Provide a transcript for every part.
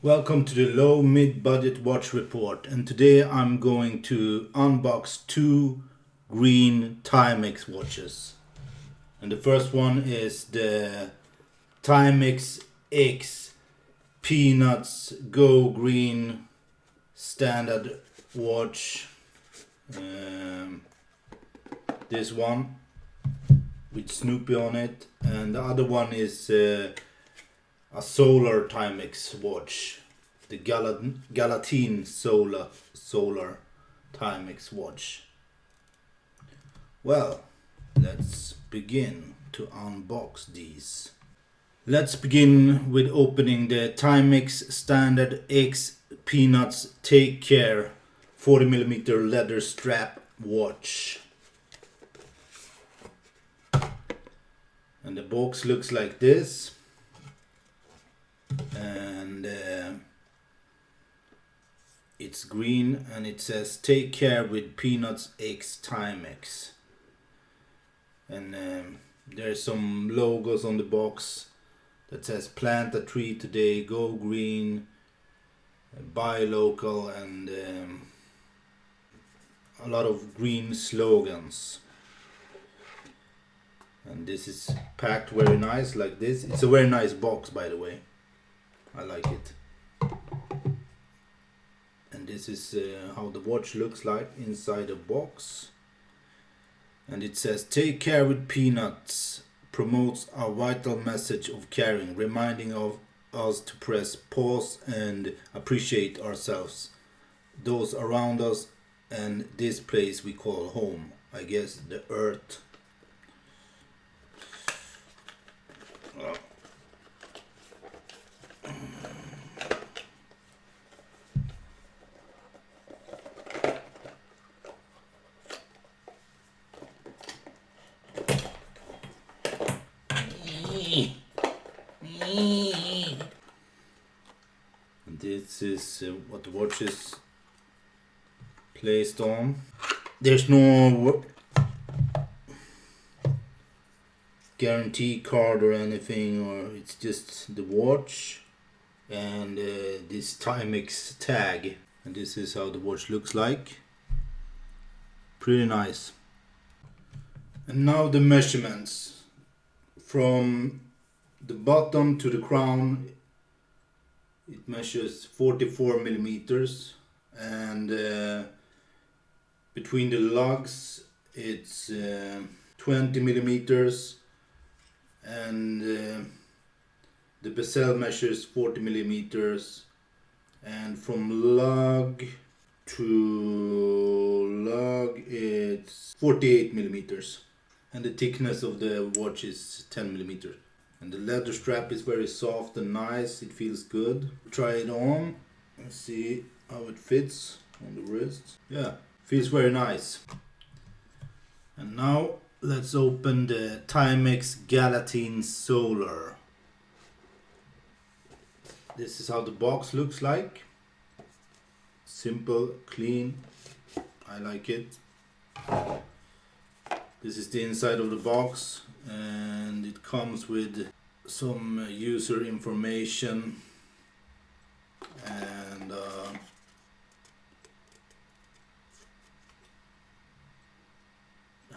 Welcome to the low mid budget watch report, and today I'm going to unbox two green Timex watches. And the first one is the Timex X Peanuts Go Green Standard watch. This one with Snoopy on it, and the other one is a solar Timex watch, the Gallatin Solar Timex watch. Well, let's begin to unbox these. Let's begin with opening the Timex Standard X Peanuts Take Care 40mm leather strap watch. And the box looks like this. And it's green and it says take care with Peanuts X Timex, and there's some logos on the box that says plant a tree today, go green, buy local, and a lot of green slogans. And this is packed very nice like this. It's a very nice box, by the way. I like it. And this is how the watch looks like inside the box. And it says take care with Peanuts, promotes our vital message of caring, reminding of us to press pause and appreciate ourselves, those around us, and this place we call home, I guess the earth. And this is what the watch is placed on. There's no guarantee card or anything, or it's just the watch and this Timex tag. And this is how the watch looks like. Pretty nice. And now the measurements. From the bottom to the crown, it measures 44 millimeters, and between the lugs it's 20 millimeters, and the bezel measures 40 millimeters, and from lug to lug it's 48 millimeters. And the thickness of the watch is 10 millimeters. And the leather strap is very soft and nice. It feels good. Try it on and see how it fits on the wrist. Yeah, feels very nice. And now let's open the TIMEX Gallatin Solar. This is how the box looks like. Simple, clean. I like it. This is the inside of the box, and it comes with some user information and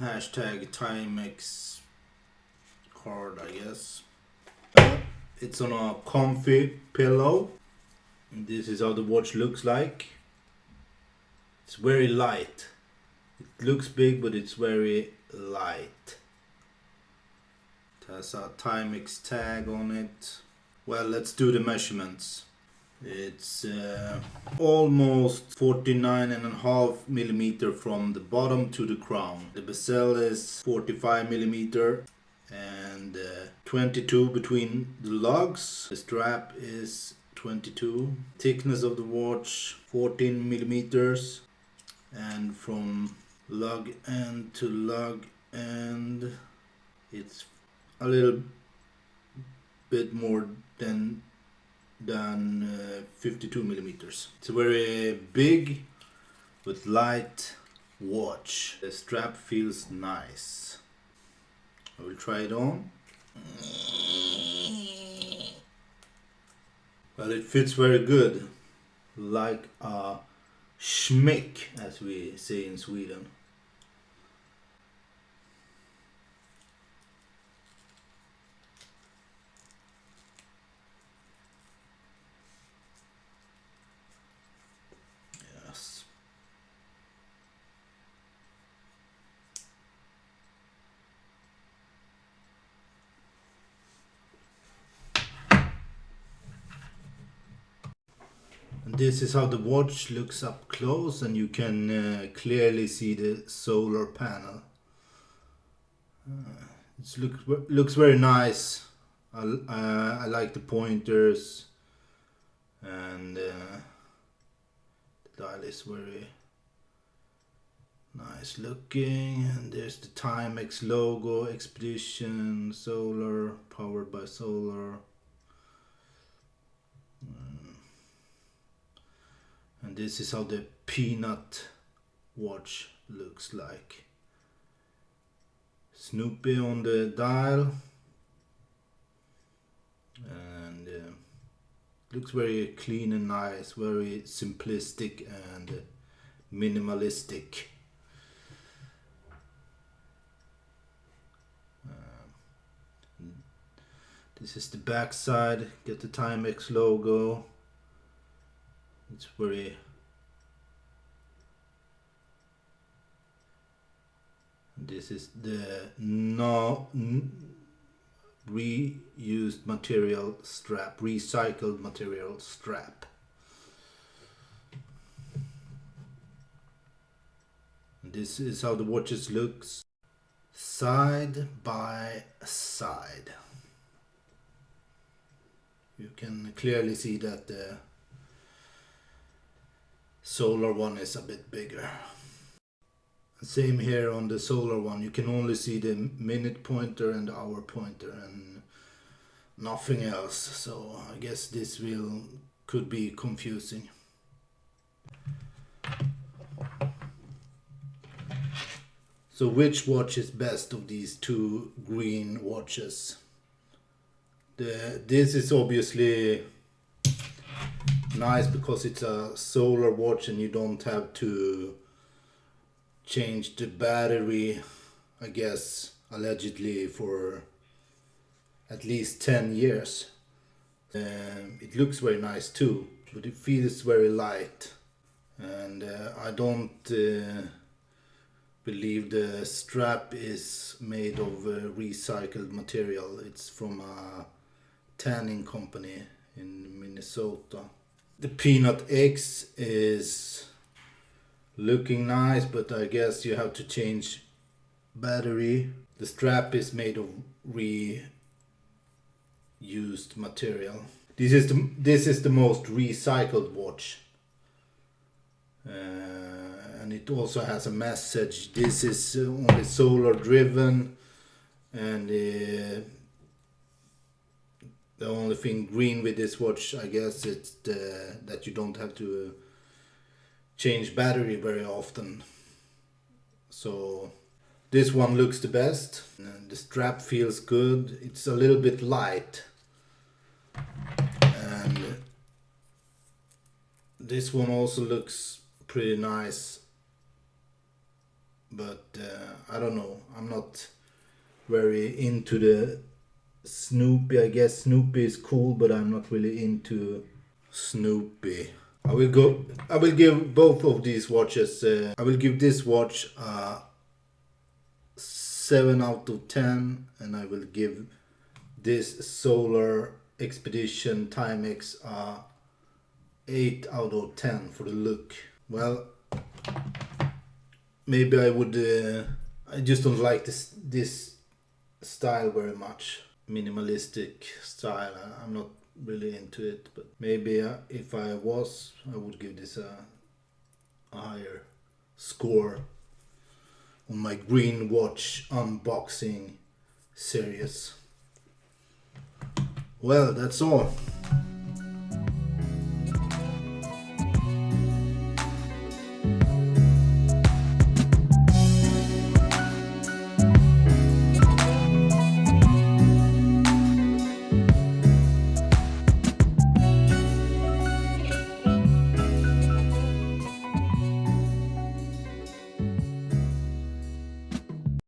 hashtag Timex card, I guess. It's on a comfy pillow. And this is how the watch looks like. It's very light. It looks big, but it's very light. It has a Timex tag on it. Well, let's do the measurements. It's almost 49.5 millimeter from the bottom to the crown. The bezel is 45 millimeter and 22 between the lugs. The strap is 22. Thickness of the watch 14 millimeters, and from lug end to lug end it's a little bit more than 52 millimeters. It's a very big but light watch. The strap feels nice. I will try it on. Well, it fits very good, like a schmick, as we say in Sweden. Yes. And this is how the watch looks up close, and you can clearly see the solar panel. It looks very nice. I like the pointers, and the dial is very nice looking. And there's the Timex logo, Expedition Solar, powered by solar. And this is how the Peanut watch looks like. Snoopy on the dial, and looks very clean and nice, very simplistic and minimalistic. This is the back side, get the Timex logo. It's very this is the reused material strap, recycled material strap. And this is how the watches looks side by side. You can clearly see that the solar one is a bit bigger. Same here on the solar one, you can only see the minute pointer and the hour pointer and nothing else, so I guess this could be confusing. So which watch is best of these two green watches? This is obviously nice because it's a solar watch and you don't have to change the battery, I guess, allegedly for at least 10 years. It looks very nice too, but it feels very light, and I don't believe the strap is made of recycled material. It's from a tanning company in Minnesota. The Peanut X is looking nice, but I guess you have to change battery. The strap is made of reused material. This is the most recycled watch, and it also has a message. This is only solar driven, and the only thing green with this watch, I guess, it's that you don't have to change battery very often. So this one looks the best. The strap feels good. It's a little bit light, and this one also looks pretty nice, but I don't know, I'm not very into the Snoopy. I guess Snoopy is cool, but I'm not really into Snoopy. I will give both of these watches, I will give this watch a 7 out of 10, and I will give this Solar Expedition Timex a 8 out of 10 for the look. Well, maybe I would, I just don't like this style very much. Minimalistic style, I'm not really into it, but maybe if I was, I would give this a higher score on my green watch unboxing series. Well, that's all.